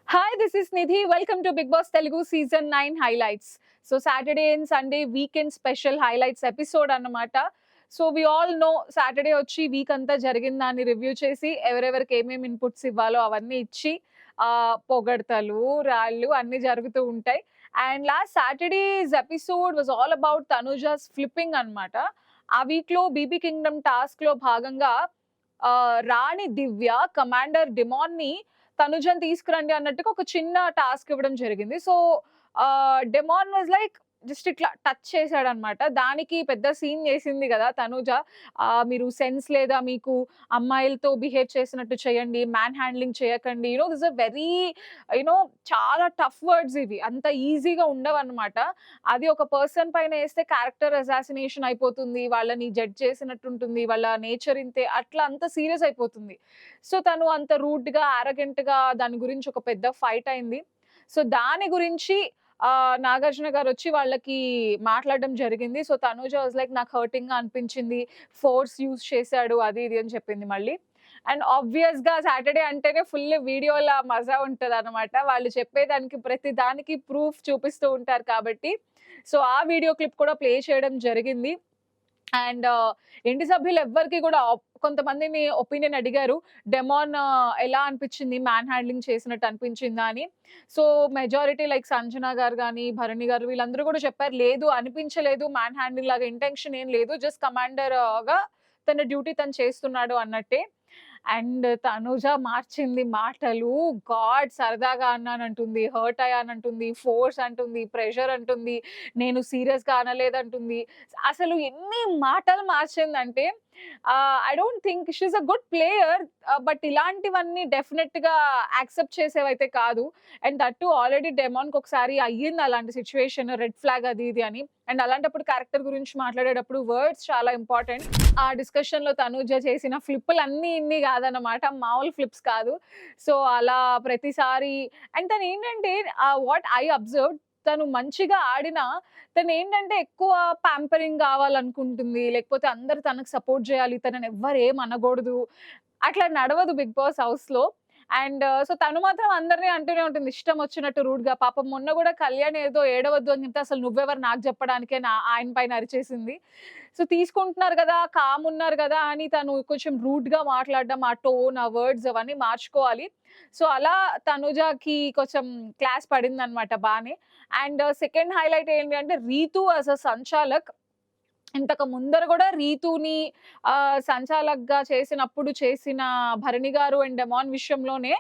Hi, this is Nidhi. Welcome to Big Boss Telugu Season 9 highlights. So Saturday and Sunday weekend special highlights episode అన్నమాట. So we all know Saturday వచ్చి week అంతా జరిగిన దాన్ని review చేసి ఎవరెవరికి ఏమేమి inputs ఇవ్వాలో అవన్నీ ఇచ్చి పొగడతలు రాళ్ళు అన్నీ జరుగుతూ ఉంటాయి. And last Saturdays episode was all about Tanuja's flipping అన్నమాట. ఆ వీక్ లో బీబీ కింగ్డమ్ టాస్క్ లో భాగంగా రాణి దివ్య కమాండర్ డిమాన్ ని తనుజని తీసుకురండి అన్నట్టుగా ఒక చిన్న టాస్క్ ఇవ్వడం జరిగింది. So, demon was like just ఇట్లా టచ్ చేసాడన్నమాట. దానికి పెద్ద సీన్ చేసింది గదా తనూజ. మీరు సెన్స్ లేదా మీకు అమ్మాయిలతో బిహేవ్ చేసినట్టు చేయండి. మ్యాన్ హ్యాండ్లింగ్ చేయకండి. దిస్ ఆర్ వెరీ చాలా టఫ్ వర్డ్స్ ఇవి. అంత ఈజీగా ఉండవన్నమాట. అది ఒక పర్సన్ పైన ఏస్తే క్యారెక్టర్ అసాసినేషన్ అయిపోతుంది. వాళ్ళని జడ్జ్ చేసినట్టుంటుంది. వాళ్ళ నేచర్ ఇంతే. అట్లా అంత సీరియస్ అయిపోతుంది. సో, తను అంత రూడ్‌గా, యారగెంట్‌గా దాని గురించి ఒక పెద్ద ఫైట్ అయింది. సో, దాని గురించి నాగార్జున గారొచ్చి వాళ్ళకి మాట్లాడడం జరిగింది. సో, తనూజ వాస్ లైక్ నాకు హర్టింగ్‌గా అనిపించింది. ఫోర్స్ యూజ్ చేశాడు అది ఇది అని చెప్పింది మళ్ళీ. అండ్ ఆబ్వియస్‌గా సాటర్‌డే అంటేనే ఫుల్ వీడియోల మజా ఉంటదనమాట. వాళ్ళు చెప్పేదానికి ప్రతి దానికి ప్రూఫ్ చూపిస్తూ ఉంటారు కాబట్టి. సో, ఆ వీడియో క్లిప్ కూడా ప్లే చేయడం జరిగింది. అండ్ ఇంటి సభ్యులు ఎవ్వరికీ కూడా కొంతమందిని ఒపీనియన్ అడిగారు. డెమాన్ ఎలా అనిపించింది? మ్యాన్ హ్యాండ్లింగ్ చేసినట్టు అనిపించిందా అని. సో, మెజారిటీ లైక్ సంజన గారు గాని, భరణి గారు వీళ్ళందరూ కూడా చెప్పారు. లేదు అనిపించలేదు. మ్యాన్ హ్యాండ్లింగ్ లాగా ఇంటెన్షన్ ఏం లేదు. జస్ట్ కమాండర్‌గా తన డ్యూటీ తను చేస్తున్నాడు అన్నట్టే. అండ్ తనుజ మార్చింది మాటలు. గాడ్ సరదాగా అన్నానంటుంది, హర్ట్ అయ్యానంటుంది, ఫోర్స్ అంటుంది, ప్రెషర్ అంటుంది, నేను సీరియస్‌గా అనలేదంటుంది. అసలు ఎన్ని మాటలు మార్చిందంటే I don't think she is a good player. But ఇలాంటివన్నీ డెఫినిట్‌గా యాక్సెప్ట్ చేసేవైతే కాదు. అండ్ దట్ టూ ఆల్రెడీ డెమాన్‌కి ఒకసారి అయ్యింది అలాంటి సిట్యుయేషన్ రెడ్ ఫ్లాగ్ అది ఇది అని. అండ్ అలాంటప్పుడు క్యారెక్టర్ గురించి మాట్లాడేటప్పుడు వర్డ్స్ చాలా ఇంపార్టెంట్. ఆ డిస్కషన్‌లో తనూజ చేసిన ఫ్లిప్పులన్నీ ఇన్ని కాదన్నమాట. మామూలు ఫ్లిప్స్ కాదు. సో, అలా ప్రతిసారి అండ్ తనేంటంటే వాట్ ఐ అబ్జర్వ్డ్ తను మంచిగా ఆడినా తనేంటంటే ఎక్కువ పాంపరింగ్ కావాలనుకుంటుంది. లేకపోతే అందరూ తనకు సపోర్ట్ జేయాలి. తనని ఎవ్వరు ఏమి అనగూడదు. అట్లా నడవదు బిగ్ బాస్ హౌస్‌లో. అండ్ సో, తను మాత్రం అందరిని అంటూనే ఉంటుంది ఇష్టం వచ్చినట్టు రూడ్‌గా. పాపం మొన్న గూడా కళ్యాణ్ ఏదో ఏడవద్దు అని చెప్తే అసలు నువ్వెవరు నాకు చెప్పడానికే ఆయన పైన అరిచేసింది. సో, తీసుకుంటున్నారు గదా! కామ్ ఉన్నారు గదా! అని తను కొంచెం రూడ్‌గా మాట్లాడడం, ఆ టోన్, ఆ వర్డ్స్ అవన్నీ మార్చుకోవాలి. సో, అలా తనుజకి కొంచెం క్లాస్ పడిందనమాట బానే. అండ్ సెకండ్ హైలైట్ ఏంటి అంటే రీతు యాస్ ఎ సంచాలక్ ఇంతకు ముందర గూడా రీతూని సంచాలక్‌గా చేసినప్పుడు చేసిన భరణి గారు అండ్ డెమాన్ విషయంలోనే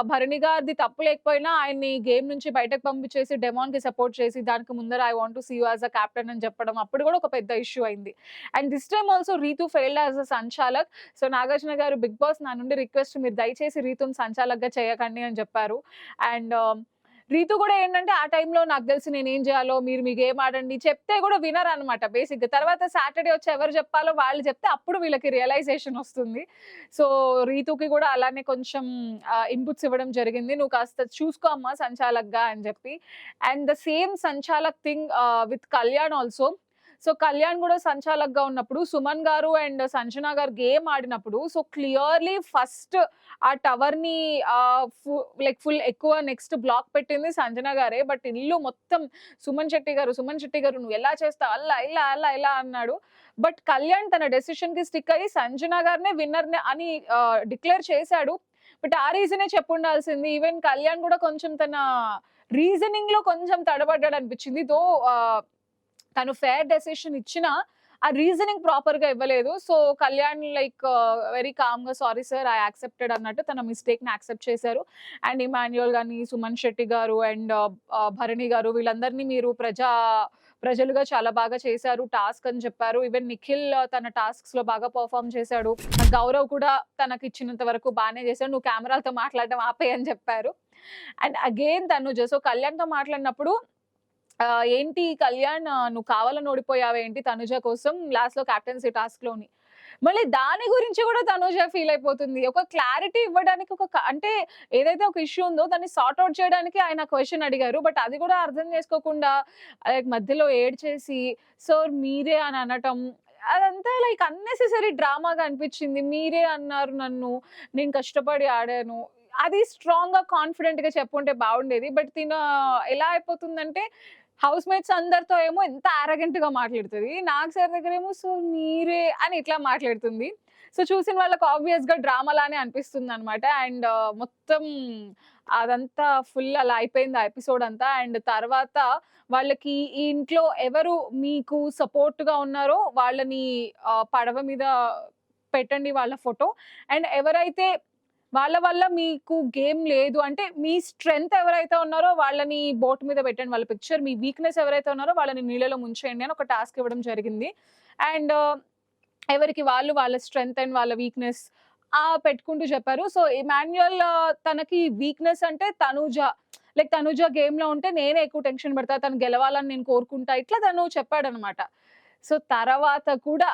భరణి గారిది తప్పు లేకపోయినా ఆయన్ని గేమ్ నుంచి బయటకు పంపించేసి డెమాన్‌కి సపోర్ట్ చేసి దానికి ముందర I want to see you as a captain అని చెప్పడం అప్పుడు గూడా ఒక పెద్ద ఇష్యూ అయింది. And this time also Rithu failed as a sanchalak. So, Nagarjuna garu Bigg boss నా నుండి రిక్వెస్ట్ మీరు దయచేసి రీతుని సంచాలక్‌గా చేయకండి అని చెప్పారు. అండ్ రీతు గూడా ఏంటంటే, ఆ టైంలో నాకు తెలుసు నేనేం జేయాలో, మీరు మీ గేమ్ ఆడండి. చెప్తే గూడా వినరనమాట బేసిక్‌గా. తర్వాత సాటర్‌డే వచ్చి ఎవరు జెప్పాలో వాళ్ళు జెప్తే అప్పుడు వీళ్ళకి రియలైజేషన్ ఒస్తుంది. సో, రీతుకి గూడా అలానే కొంచెం ఇన్‌పుట్స్ ఇవ్వడం జరిగింది. "నువ్వు కాస్త చూసుకో అమ్మా సంచాలక్‌గా" అని జెప్పి. And the same sanchalak thing with Kalyan also. So, Kalyan గూడా సంచాలక్‌గా ఉన్నప్పుడు సుమన్ గారు అండ్ సంజన గారు గేమ్ ఆడినప్పుడు సో, క్లియర్‌లీ ఫస్ట్ ఆ టవర్‌ని ఫుల్ ఎక్కువ నెక్స్ట్ బ్లాక్ పెట్టింది సంజన గారే. బట్ ఇల్లు మొత్తం సుమన్ శెట్టి గారు నువ్వు ఎలా చేస్తావు? అలా, ఇలా, అలా, ఇలా అన్నాడు. బట్ కళ్యాణ్ తన డెసిషన్‌కి స్టిక్ అయ్యి సంజన గారినే విన్నర్‌ని అని డిక్లేర్ చేసాడు. బట్ ఆ రీజనే చెప్పుండాల్సింది. ఈవెన్ కళ్యాణ్ గూడా కొంచెం తన రీజనింగ్‌లో కొంచెం తడబడ్డాడనిపించింది. తను ఫెయిర్ డెసిషన్ ఇచ్చినా, ఆ రీజనింగ్ ప్రాపర్‌గా ఇవ్వలేదు. సో, కళ్యాణ్ లైక్ వెరీ కామ్‌గా సారీ సార్ ఐ యాక్సెప్టెడ్ అన్నట్టు తన మిస్టేక్‌ని యాక్సెప్ట్ చేశారు. అండ్ ఇమాన్యుయల్ గాని, సుమన్ శెట్టి గారు అండ్ భరణి గారు వీళ్ళందరినీ మీరు ప్రజలుగా చాలా బాగా చేశారు టాస్క్ అని చెప్పారు. ఈవెన్ నిఖిల్ తన టాస్క్స్‌లో బాగా పెర్ఫార్మ్ చేశాడు. గౌరవ్ కూడా తనకిచ్చినంత వరకు బానే చేశాడు. నువ్వు కెమెరాలతో మాట్లాడడం ఆపేయి అని చెప్పారు. అండ్ అగైన్ తనుజ సో, కళ్యాణ్‌తో మాట్లాడినప్పుడు ఏంటి కళ్యాణ్ నువ్వు కావాలని ఓడిపోయావేంటి తనుజ కోసం లాస్ట్‌లో కెప్టెన్సీ టాస్క్‌లోని. మళ్ళీ దాని గురించి గూడా తనుజ ఫీల్ అయిపోతుంది. ఒక క్లారిటీ ఇవ్వడానికి అంటే ఏదైతే ఒక ఇష్యూ ఉందో దాన్ని సార్ట్ ఔట్ చేయడానికి ఆయన క్వెషన్ అడిగారు. బట్ అది గూడా అర్థం చేసుకోకుండా లైక్ మధ్యలో ఏడ్చేసి సార్ మీరే అని అనటం అదంతా లైక్ అన్నెసెసరీ డ్రామాగా అనిపిచ్చింది. మీరే అన్నారు నన్ను. నేను కష్టపడి ఆడాను. అది స్ట్రాంగ్‌గా, కాన్ఫిడెంట్‌గా చెప్పుంటే బావుండేది. బట్ తిను ఎలా అయిపోతుందంటే, హౌస్ మేట్స్ అందరితో ఏమో ఎంత యారగెంట్‌గా మాట్లాడుతది. నాగ్ సార్ దగ్గరేమో సో మీరే అని ఇట్లా మాట్లాడుతుంది. సో చూసిన వాళ్ళకి ఆబ్వియస్‌గా డ్రామా లానే అనిపిస్తుందనమాట. అండ్ మొత్తం అదంతా ఫుల్ అలా అయిపోయింది ఆ ఎపిసోడ్ అంతా. అండ్ తర్వాత వాళ్ళకి ఈ ఇంట్లో ఎవరు మీకు సపోర్ట్‌గా ఉన్నారో వాళ్ళని పడవ మీద పెట్టండి వాళ్ళ ఫోటో. అండ్ ఎవరైతే వాళ్ళ వల్ల మీకు గేమ్ లేదు అంటే, మీ స్ట్రెంగ్త్ ఎవరైతే ఉన్నారో వాళ్ళని బోట్ మీద పెట్టండి వాళ్ళ పిక్చర్. మీ వీక్‌నెస్ ఎవరైతే ఉన్నారో వాళ్ళని నీళ్ళలో ముంచేయండి అని ఒక టాస్క్ ఇవ్వడం జరిగింది. అండ్ ఎవరికి వాళ్ళు వాళ్ళ స్ట్రెంగ్త్ అండ్ వాళ్ళ వీక్‌నెస్ పెట్టుకుంటూ చెప్పారు. సో, ఇమాన్యుయల్ తనకి వీక్‌నెస్ అంటే తనూజ. లైక్ తనూజ గేమ్‌లో ఉంటే నేనే ఎక్కువ టెన్షన్ పడతా. తను గెలవాలని నేను కోరుకుంటా. ఇట్లా తను చెప్పాడనమాట. సో, తర్వాత కూడా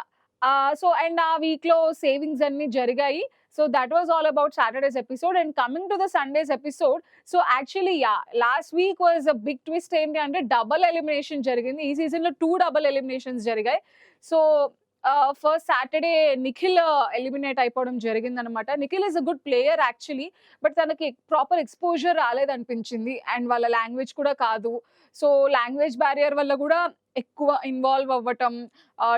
సో, అండ్ ఆ వీక్‌లో సేవింగ్స్ అన్నీ జరిగాయి. So, that was all about Saturday's episode. And coming to the Sunday's episode. So, actually last week was a big twist ఏంటి అంటే డబుల్ ఎలిమినేషన్ జరిగింది. ఈ సీజన్‌లో 2 డబుల్ ఎలిమినేషన్స్ జరిగాయి. So, first Saturday Nikhil eliminate అయిపోవడం జరిగిందనమాట. Nikhil is a good player actually. But తనకి proper exposure రాలేదనిపించింది. అండ్ వాళ్ళ లాంగ్వేజ్ కూడా కాదు. సో, లాంగ్వేజ్ బ్యారియర్ వల్ల గూడా ఎక్కువ ఇన్వాల్వ్ అవ్వటం,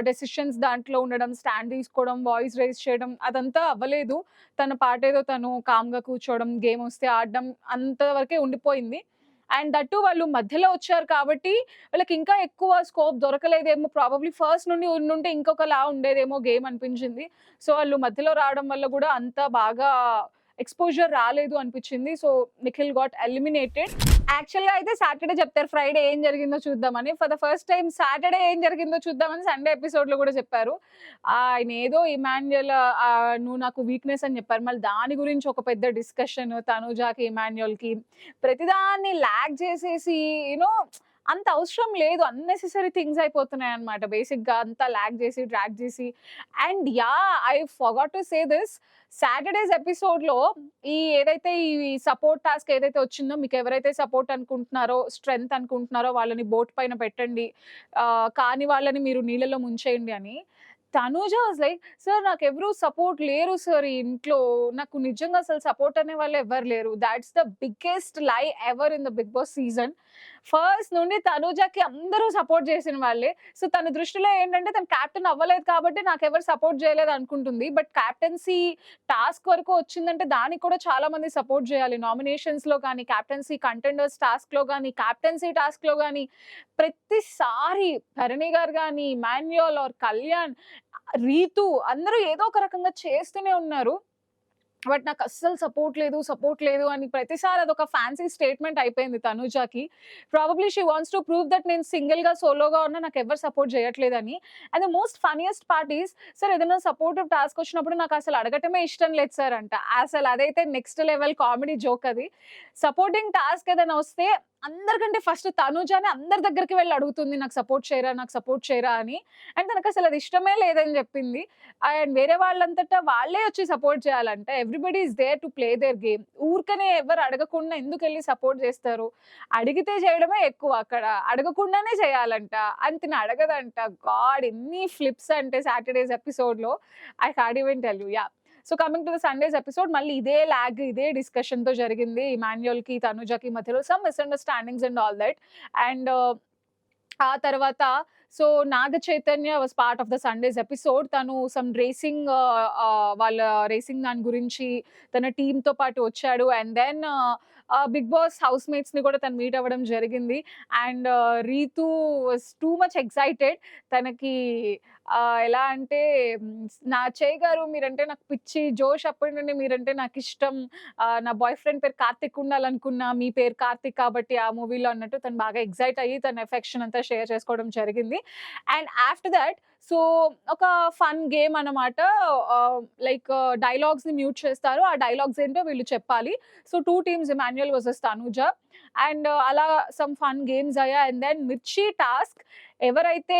డెసిషన్స్ దాంట్లో ఉండడం, స్టాండ్ తీసుకోవడం, వాయిస్ రైజ్ చేయడం అదంతా అవ్వలేదు. తన పాటేదో తను కామ్‌గా కూర్చోవడం, గేమొస్తే ఆడడం అంత వరకే ఉండిపోయింది. అండ్ దట్ టూ వాళ్ళు మధ్యలో వచ్చారు కాబట్టి వాళ్ళకి ఇంకా ఎక్కువ స్కోప్ దొరకలేదేమో, ప్రాబబ్లీ ఫస్ట్ నుండి ఉండుంటే ఇంకొకలా ఉండేదేమో గేమ్ అనిపించింది. సో, వాళ్ళు మధ్యలో రావడం వల్ల గూడా అంత బాగా ఎక్స్‌పోజర్ రాలేదు అనిపిచ్చింది. So, Nikhil got eliminated. యాక్చువల్‌గా అయితే సాటర్‌డే చెప్తారు. ఫ్రైడే ఏం జరిగిందో చూద్దామని. For the first time Saturday ఏం జరిగిందో చూద్దామని సండే ఎపిసోడ్‌లో గూడా చెప్పారు. ఆయనేదో ఇమాన్యుయల్ నువ్వు నాకు వీక్‌నెస్ అని చెప్పారు. మళ్ళీ దాని గురించి ఒక పెద్ద డిస్కషన్ తనుజాకి, ఇమాన్యుయల్‌కి. ప్రతిదాన్ని లాగ్ చేసేసి యూ నో అంత అవసరం లేదు. అన్నెసెసరీ థింగ్స్ అయిపోతున్నాయన్నమాట. బేసిక్‌గా అంతా లాగ్ చేసి, డ్రాగ్ చేసి. And I forgot to say this. Saturday's ఎపిసోడ్‌లో ఏదైతే ఈ సపోర్ట్ టాస్క్ ఏదైతే వచ్చిందో, మీకెవరైతే సపోర్ట్ అనుకుంటున్నారో, స్ట్రెంగ్త్ అనుకుంటున్నారో వాళ్ళని బోట్ పైన పెట్టండి. కాని వాళ్ళని మీరు నీళ్ళలో ముంచేయండి అని. తనూజ వాస్ లైక్, "సార్ నాకెవరు సపోర్ట్ లేరు సార్ ఈ ఇంట్లో. నాకు నిజంగా అసలు సపోర్ట్ అనే వాళ్ళు ఎవ్వరు లేరు." That's the biggest lie ever in the 'Bigg Boss' season. First నుండి తనూజకి అందరూ సపోర్ట్ చేసిన వాళ్ళే. సో, తన దృష్టిలో ఏంటంటే తను కెప్టెన్ అవ్వలేదు కాబట్టి నాకెవరు సపోర్ట్ చేయలేదు అనుకుంటుంది. బట్ కెప్టెన్సీ టాస్క్ వరకు వచ్చిందంటే దానికి కూడా చాలా మంది సపోర్ట్ చేయాలి. నామినేషన్స్‌లో గాని, కెప్టెన్సీ కంటెండర్స్ టాస్క్‌లో గాని, కెప్టెన్సీ టాస్క్‌లో గాని ప్రతిసారి భరణి గారు గాని, ఇమాన్యుయల్ ఆర్ కళ్యాణ్, రీతు అందరూ ఏదో ఒక రకంగా చేస్తూనే ఉన్నారు. బట్ నాకస్సలు సపోర్ట్ లేదు అని ప్రతిసారి అదొక ఫ్యాన్సీ స్టేట్‌మెంట్ అయిపోయింది తనూజకి. Probably she wants to prove that నేను సింగిల్‌గా, సోలోగా ఉన్నా నాకెవ్వరు సపోర్ట్ చేయట్లేదని. And the most funniest part is, "sir ఏదైనా సపోర్టివ్ టాస్క్ వచ్చినప్పుడు నాకసలు అడగటమే ఇష్టం లేదు సార్" అంట. అసలు అదైతే నెక్స్ట్ లెవెల్ కామెడీ జోక్ అది. సపోర్టింగ్ టాస్క్ ఏదైనా వస్తే అందరికంటే ఫస్ట్ తనూజనే అందరి దగ్గరికి వెళ్లి అడుగుతుంది. నాకు సపోర్ట్ చేయరా అని. అండ్ తనకసలు అది ఇష్టమే లేదని చెప్పింది. అండ్ వేరే వాళ్ళంతటా వాళ్ళే వచ్చి సపోర్ట్ చేయాలంట. Everybody is there to play their game. ఊరికనే ఎవరు అడగకుండా ఎందుకెళ్లి సపోర్ట్ చేస్తారు? అడిగితే చేయడమే ఎక్కువ అక్కడ. అడగకుండానే చేయాలంట. అని తిను అడగదంట. గాడ్ ఎన్ని ఫ్లిప్స్ అంటే సాటర్‌డేస్ ఎపిసోడ్‌లో I can't even tell you. So, coming to the Sunday's episode మళ్ళీ ఇదే లాగ్, ఇదే డిస్కషన్‌తో జరిగింది. ఇమాన్యుయల్‌కి, తనుజకి మధ్యలో some misunderstandings and all that. And ఆ తర్వాత so, Naga Chaitanya was part of the Sunday's episode. తను సమ్ రేసింగ్ వాళ్ళ రేసింగ్ దాని గురించి తన టీమ్‌తో పాటు వచ్చాడు. And then 'Bigg Boss' house మేట్స్‌ని కూడా తను మీట్ అవ్వడం జరిగింది. And Rithu was too much excited. తనకి ఎలా అంటే నా అచ్చయ్య గారు మీరంటే నాకు పిచ్చి, జోష్ అప్పటి నుండి మీరంటే నాకిష్టం. నా బాయ్ ఫ్రెండ్ పేరు కార్తిక్ ఉండాలనుకున్నా, మీ పేరు కార్తిక్ కాబట్టి ఆ మూవీలో అన్నట్టు తను బాగా ఎక్సైట్ అయ్యి తన ఎఫెక్షన్ అంతా షేర్ చేసుకోవడం జరిగింది. అండ్ ఆఫ్టర్ థట్ సో, ఒక ఫన్ గేమ్ అన్నమాట. లైక్ డైలాగ్స్‌ని మ్యూట్ చేస్తారు. ఆ డైలాగ్స్ ఏంటో వీళ్ళు చెప్పాలి. So, 2 teams Emmanuel versus Tanuja. And అలా సమ్ ఫన్ గేమ్స్ అయ్యాయి. అండ్ దెన్ మిర్చి టాస్క్. ఎవరైతే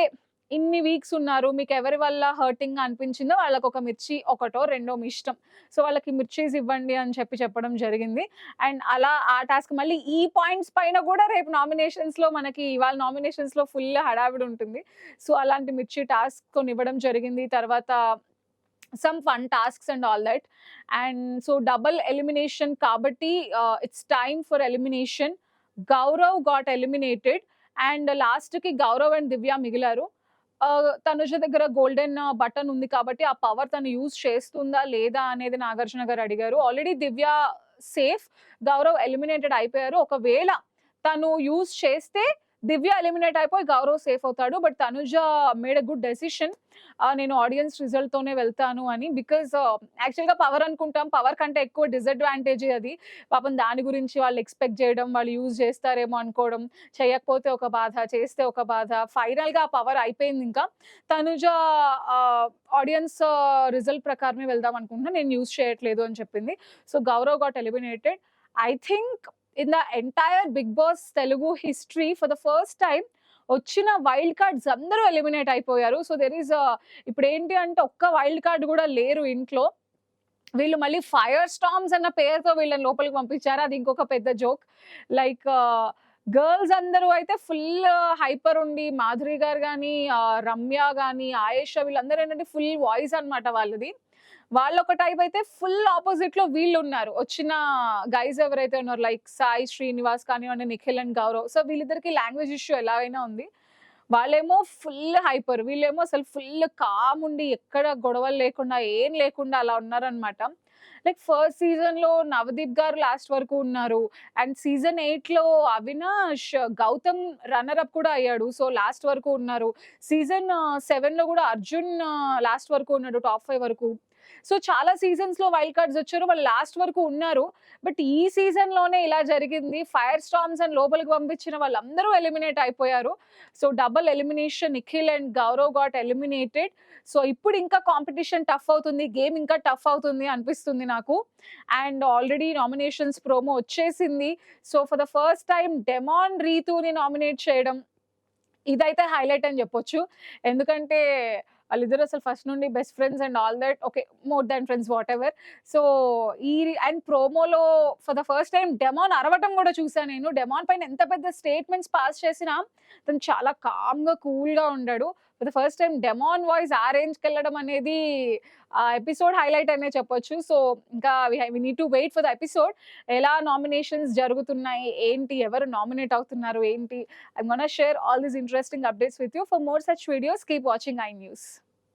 ఇన్ని వీక్స్ ఉన్నారు, మీకెవరి వల్ల హర్టింగ్‌గా అనిపించిందో వాళ్ళకొక మిర్చి ఒకటో, రెండో మీ ఇష్టం. సో, వాళ్ళకి మిర్చీస్ ఇవ్వండి అని చెప్పడం జరిగింది. అండ్ అలా ఆ టాస్క్ మళ్ళీ ఈ పాయింట్స్ పైన గూడా రేపు నామినేషన్స్‌లో మనకి ఇవాళ నామినేషన్స్‌లో ఫుల్ హడావిడి ఉంటుంది. సో, అలాంటి మిర్చి టాస్క్ కొనివ్వడం జరిగింది. తర్వాత some fun tasks and all that. And so double elimination kabatti, it's time for elimination. Gaurav got eliminated and last ki Gaurav and Divya migilaru. Tanuja దగ్గర గోల్డెన్ బటన్ ఉంది కాబట్టి ఆ పవర్ తను యూజ్ చేస్తుందా లేదా అనేది నాగార్జున గారు అడిగారు. ఆల్రెడీ దివ్య సేఫ్, గౌరవ్ ఎలిమినేటెడ్ అయిపోయారు. ఒకవేళ తను యూజ్ చేస్తే దివ్య ఎలిమినేట్ అయిపోయి గౌరవ్ సేఫ్ అవుతాడు. But Tanuja made a good decision, నేను ఆడియన్స్ రిజల్ట్ తోనే వెళ్తాను అని. బికాజ్ యాక్చువల్ గా పవర్ అనుకుంటాం, పవర్ కంటే ఎక్కువ డిసడ్వాంటేజ్ అది. పాపం దాని గురించి వాళ్ళు ఎక్స్పెక్ట్ చేయడం, వాళ్ళు యూజ్ చేస్తారేమో అనుకోవడం, చేయకపోతే ఒక బాధ, చేస్తే ఒక బాధ. ఫైనల్ గా పవర్ అయిపోయింది. ఇంకా తనుజ ఆడియన్స్ రిజల్ట్ ప్రకారమే వెళ్దాం అనుకుంటున్నా, నేను యూజ్ చేయట్లేదు అని చెప్పింది. So Gaurav got eliminated. I think in the entire Big Boss Telugu history, for the first time వచ్చిన వైల్డ్ కార్డ్స్ అందరూ ఎలిమినేట్ అయిపోయారు. సో దెర్ ఈస్ ఇప్పుడు ఏంటి అంటే ఒక్క వైల్డ్ కార్డ్ కూడా లేరు ఇంట్లో. వీళ్ళు మళ్ళీ ఫైర్ స్టార్మ్స్ అన్న పేరుతో వీళ్ళని లోపలికి పంపించారు. అది ఇంకొక పెద్ద జోక్. లైక్ గర్ల్స్ అందరూ అయితే ఫుల్ హైపర్ ఉండి, మాధురి గారు కానీ, రమ్య కానీ, ఆయేషా, వీళ్ళందరూ ఏంటంటే ఫుల్ వాయిస్ అన్నమాట వాళ్ళది. వాళ్ళు ఒక టైప్ అయితే ఫుల్ ఆపోజిట్ లో వీళ్ళు ఉన్నారు. వచ్చిన గైజ్ ఎవరైతే ఉన్నారు లైక్ సాయి శ్రీనివాస్ కానివ్వండి, నిఖిల్ అండ్ గౌరవ్. సో వీళ్ళిద్దరికి లాంగ్వేజ్ ఇష్యూ ఎలాగైనా ఉంది. వాళ్ళేమో ఫుల్ హైపర్, వీళ్ళేమో అసలు ఫుల్ కామ్ ఉండి ఎక్కడ గొడవలు లేకుండా ఏం లేకుండా అలా ఉన్నారనమాట. లైక్ ఫస్ట్ సీజన్ లో నవదీప్ గారు లాస్ట్ వరకు ఉన్నారు. అండ్ సీజన్ 8 లో అవినాష్, గౌతమ్ రన్నర్ అప్ కూడా అయ్యాడు. సో లాస్ట్ వరకు ఉన్నారు. సీజన్ 7 లో కూడా అర్జున్ లాస్ట్ వరకు ఉన్నాడు, టాప్ 5 వరకు. సో చాలా సీజన్స్ లో వైల్డ్ కార్డ్స్ వచ్చారు, వాళ్ళు లాస్ట్ వరకు ఉన్నారు. బట్ ఈ సీజన్ లోనే ఇలా జరిగింది. ఫైర్ స్టార్మ్స్ అని లోపలికి పంపించిన వాళ్ళందరూ ఎలిమినేట్ అయిపోయారు. So double elimination, Nikhil and Gaurav got eliminated. So ఇప్పుడు ఇంకా కాంపిటీషన్ టఫ్ అవుతుంది, గేమ్ ఇంకా టఫ్ అవుతుంది అనిపిస్తుంది నాకు. అండ్ ఆల్రెడీ నామినేషన్స్ ప్రోమో వచ్చేసింది. So for the first time Demon రీతూని నామినేట్ చేయడం ఇదైతే హైలైట్ అని చెప్పొచ్చు. ఎందుకంటే వాళ్ళిద్దరు అసలు ఫస్ట్ నుండి best friends and all that. Okay, more than friends, whatever. So ఈ అండ్ ప్రోమోలో for the first time Demon అరవటం కూడా చూసాను నేను. డెమాన్ పైన ఎంత పెద్ద స్టేట్మెంట్స్ పాస్ చేసినా తను చాలా కామ్గా కూల్గా ఉన్నాడు. For the first time demon voice ఆ రేంజ్కి వెళ్ళడం అనేది ఎపిసోడ్ హైలైట్ అనే చెప్పొచ్చు. సో ఇంకా we need to wait for the episode. ఎలా నామినేషన్స్ జరుగుతున్నాయి, ఏంటి, ఎవరు నామినేట్ అవుతున్నారు, ఏంటి. I'm gonna share all these interesting updates with you. For more such videos, keep watching iNews.